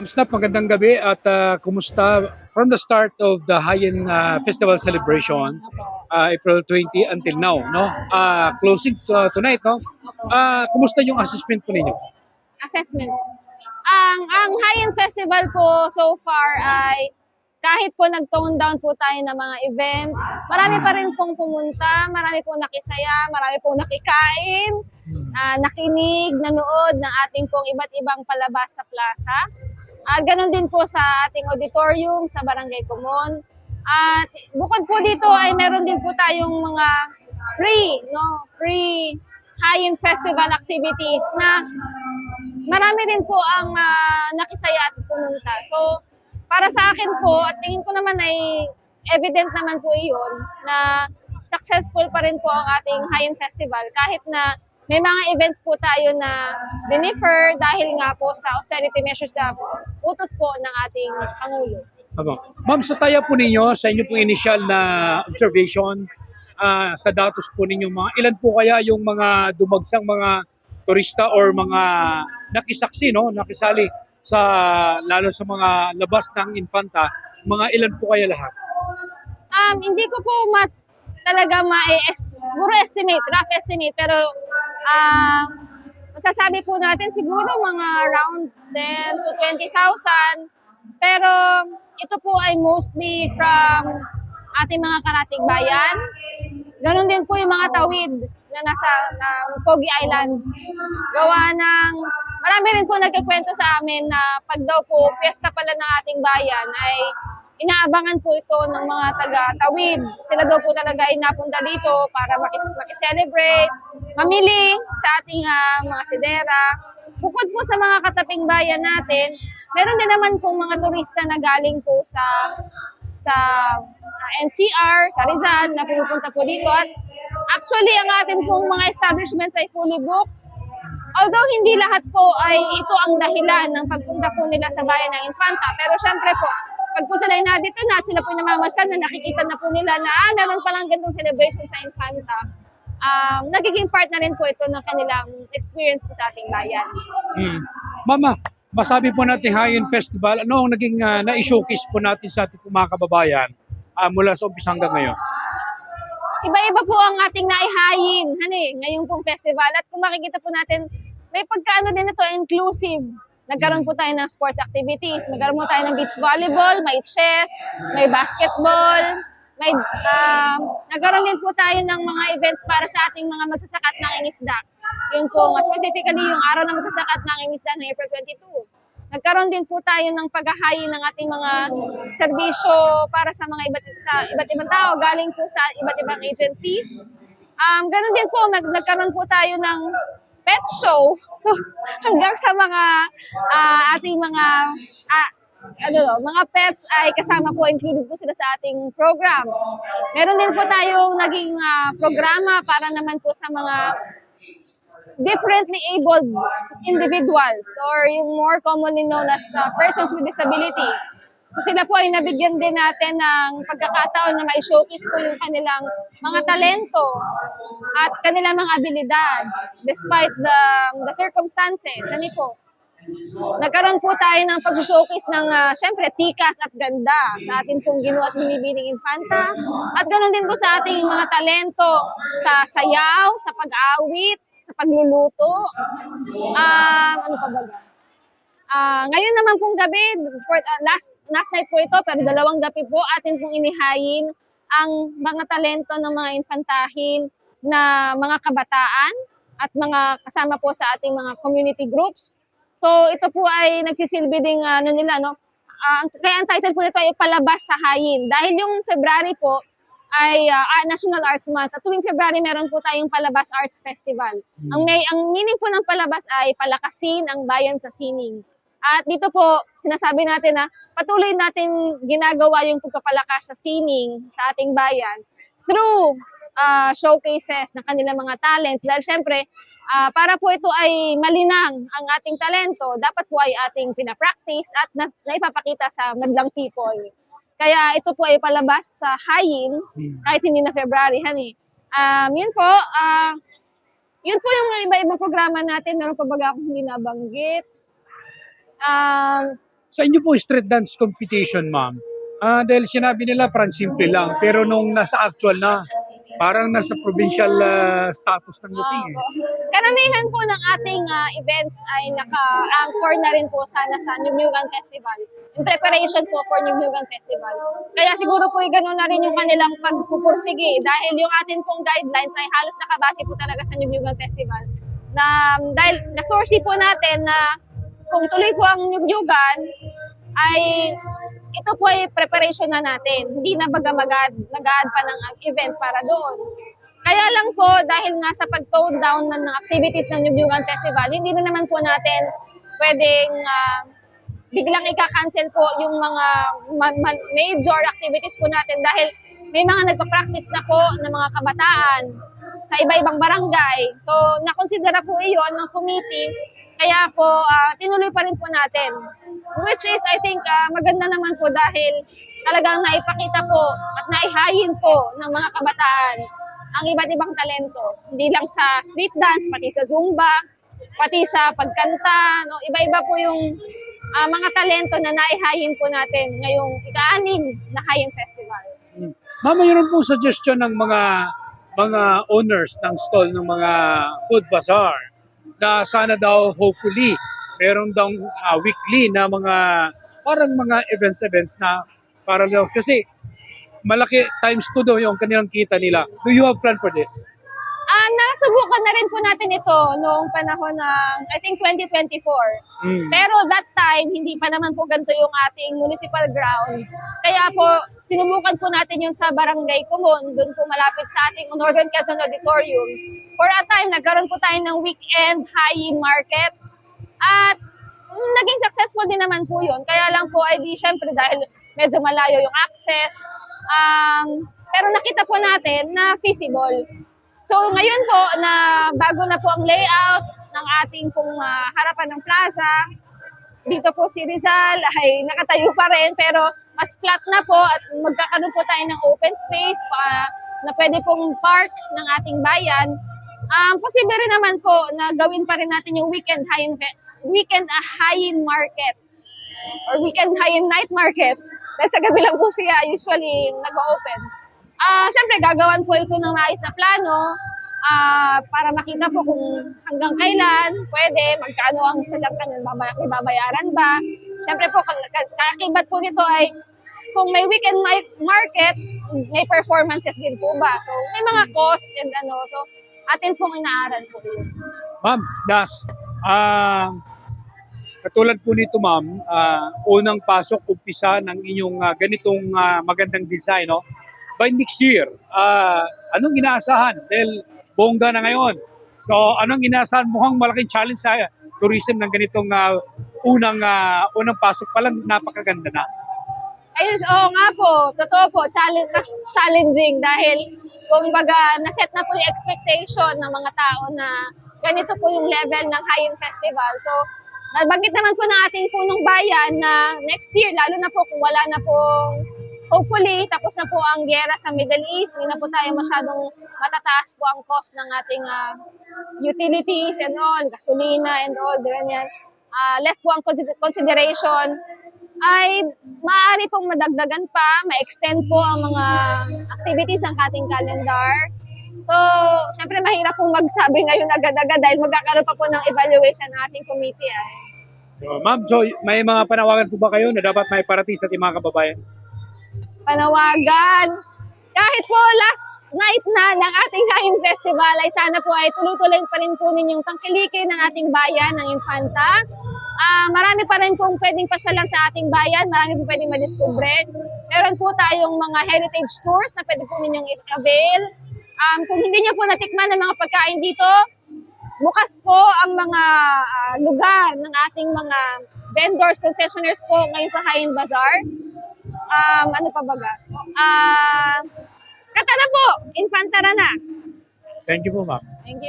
Snap, magandang gabi at kumusta from the start of the Hayen Festival celebration, April 20 until now, no? Closing tonight, no? Kumusta yung assessment po ninyo? Assessment. Ang High-End Festival po so far ay kahit po nag-tone down po tayo ng mga events, marami pa rin pong pumunta, marami pong nakisaya, marami pong nakikain, nakinig, nanood ng ating pong iba't ibang palabas sa plaza. At ganun din po sa ating auditorium sa Barangay Kumon. At bukod po dito ay meron din po tayong mga free High-End Festival activities na marami din po ang nakisaya at pumunta. So, para sa akin po, at tingin ko naman ay evident naman po iyon na successful pa rin po ang ating High-End Festival kahit na may mga events po tayo na dinifer dahil nga po sa austerity measures na utos po ng ating Pangulo. Ma'am, sa taya po ninyo, sa inyo pong initial na observation, sa datos po ninyo, mga ilan po kaya yung mga dumagsang mga turista or mga nakisaksi, no? Nakisali sa lalo sa mga labas ng Infanta, mga ilan po kaya lahat? Hindi ko po talaga siguro rough estimate, pero masasabi po natin siguro mga around 10 to 20,000. Pero ito po ay mostly from ating mga karatig bayan. Ganon din po yung mga tawid na nasa Pogi Islands. Gawa ng marami rin po nagkikwento sa amin na pag daw po piyesta pala ng ating bayan ay inaabangan po ito ng mga taga-tawid. Sila daw po talaga ay napunta dito para makiselebrate, mamili sa ating mga sidera. Bukod po sa mga kataping bayan natin, meron din naman pong mga turista na galing po sa NCR, sa Rizal, na pumupunta po dito. At actually, ang atin pong mga establishments ay fully booked. Although hindi lahat po ay ito ang dahilan ng pagpunta po nila sa bayan ng Infanta. Pero syempre po, pag po sila dito na at sila po namamasyal na nakikita na po nila na meron palang ganitong celebration sa Infanta, nagiging part na rin po ito ng kanilang experience po sa ating bayan. Mama, masabi po natin High-End Festival, ano ang naging na-showcase po natin sa ating mga kababayan mula sa umpisa hanggang ngayon? Iba-iba po ang ating naihayin ngayong pong festival. At kung makikita po natin, may pagkaano din ito, inclusive. Nagkaroon po tayo ng sports activities. Nagkaroon po tayo ng beach volleyball, may chess, may basketball, nagkaroon din po tayo ng mga events para sa ating mga magsasakat ng ingisda. Yun po, specifically yung araw na magsasakat ng ingisda ng April 22. Nagkaroon din po tayo ng paghahayin ng ating mga serbisyo para sa mga iba't ibang tao galing po sa iba't ibang agencies. Ganun din po, nagkaroon po tayo ng pet show. So, hanggang sa mga ating mga pets ay kasama po, included po sila sa ating program. Meron din po tayong naging programa para naman po sa mga differently abled individuals or yung more commonly known as persons with disability. So sila po ay nabigyan din natin ng pagkakataon na ma-showcase po yung kanilang mga talento at kanilang mga abilidad despite the circumstances. Ano po? Nagkaroon po tayo ng pag-showcase ng syempre tikas at ganda sa ating pong Ginoo at Binibining Infanta. At ganoon din po sa ating mga talento sa sayaw, sa pag-awit, sa pagluluto. Ano pa ba? Ngayon naman pong gabi, last night po ito, pero 2 gabi po, atin pong inihayin ang mga talento ng mga infantahin na mga kabataan at mga kasama po sa ating mga community groups. So ito po ay nagsisilbi ding kaya ang title po nito ay Palabas sa Hayin. Dahil yung February po ay National Arts Month. At tuwing February meron po tayong Palabas Arts Festival. Ang meaning po ng palabas ay palakasin ang bayan sa sining. At dito po sinasabi natin na patuloy natin ginagawa yung pagpapalakas sa sining sa ating bayan through showcases ng kanilang mga talents. Dahil syempre, para po ito ay malinang ang ating talento, dapat po ay ating pinapractice at naipapakita sa madlang people. Kaya ito po ay palabas sa Hayin, kahit hindi na February, Yun po, yun po yung iba-ibang programa natin. Meron pa baga akong hindi nabanggit. Sa inyo po street dance competition, ma'am, dahil sinabi nila parang simple lang, pero nung nasa actual na, parang nasa provincial status ng dating eh. Karamihan po ng ating events ay naka-anchor na rin po sana sa Nyugnyugan Festival. In preparation po for Nyugnyugan Festival. Kaya siguro po gano'n na rin yung kanilang pagpupursige dahil yung atin pong guidelines ay halos nakabase po talaga sa Nyugnyugan Festival. Dahil na-foresee po natin na kung tuloy po ang Nyugnyugan, ay ito po ay preparation na natin. Hindi na baga mag-add pa ng event para doon. Kaya lang po, dahil nga sa pag-tone down ng activities ng Nyugnyugan Festival, hindi na naman po natin pwedeng biglang ika-cancel po yung mga major activities po natin dahil may mga nagpa-practice na po ng mga kabataan sa iba-ibang barangay. So, nakonsidera po iyon ng committee. Kaya po, tinuloy pa rin po natin. Which is, I think, maganda naman po dahil talagang naipakita po at naihayin po ng mga kabataan ang iba't ibang talento. Hindi lang sa street dance, pati sa Zumba, pati sa pagkanta. No? Iba-iba po yung mga talento na naihayin po natin ngayong ika-6 na Hayin Festival. Ma'am, mayroon po suggestion ng mga owners ng stall ng mga food bazaar na sana daw hopefully meron daw weekly na mga parang mga events na para daw kasi malaki times 2 daw yung kanilang kita nila. Do you have plan for this? Nasubukan na rin po natin ito noong panahon ng, I think, 2024. Pero that time, hindi pa naman po ganito yung ating municipal grounds. Kaya po, sinubukan po natin yun sa Barangay Kumon, doon po malapit sa ating Northern Quezon Auditorium. For a time, nagkaroon po tayo ng weekend Hayin Market. At naging successful din naman po yun. Kaya lang po, ay di syempre dahil medyo malayo yung access. Pero nakita po natin na feasible. So ngayon po, na bago na po ang layout ng ating pong harapan ng plaza, dito po si Rizal ay nakatayo pa rin pero mas flat na po at magkakaroon po tayo ng open space na pwede pong park ng ating bayan. Posible rin naman po na gawin pa rin natin yung weekend Hayin market or weekend Hayin night market. Dahil sa gabi lang po siya usually nag-open. Siyempre, gagawan po ito ng nais na plano para makita po kung hanggang kailan pwede, magkano ang salangkan, may babayaran ba. Siyempre po, kakakibat po nito ay kung may weekend market, may performances din po ba. So, may mga cost and so atin pong inaaral po yun. Ma'am, katulad po nito ma'am, unang pasok, umpisa ng inyong ganitong magandang design, no? By next year, anong inaasahan? Dahil bongga na ngayon. So, anong inaasahan? Mukhang malaking challenge sa tourism ng ganitong unang pasok pa lang, napakaganda na. Ayun, oo nga po. Totoo po, mas challenging dahil kumbaga naset na po yung expectation ng mga tao na ganito po yung level ng Hayin Festival. So, nabanggit naman po ng ating punong bayan na next year, lalo na po kung wala na pong hopefully, tapos na po ang gera sa Middle East, hindi na po tayo masyadong matataas po ang cost ng ating utilities and all, gasolina and all, ganyan. Less po ang consideration, ay maaari pong madagdagan pa, ma-extend po ang mga activities ng ating calendar. So, syempre mahirap pong magsabi ngayon agad-agad dahil magkakaroon pa po ng evaluation ng ating committee. So, ma'am, may mga panawagan po ba kayo na dapat may parating sa ating mga kababayan? Panawagan. Kahit po last night na ng ating Hayin Festival ay sana po ay tuloy-tuloy pa rin po ninyong tangkilikin ng ating bayan, ng Infanta. Marami pa rin pong pwedeng pasyalan sa ating bayan, marami po pwedeng madiskubre. Meron po tayong mga heritage tours na pwede po ninyong i-avail. Kung hindi niyo po natikman ang mga pagkain dito, bukas po ang mga lugar ng ating mga vendors, concessionaires po ngayon sa Hayin Bazaar. Ano pa baga? Katana po, Infantara na. Thank you po, ma'am. Thank you.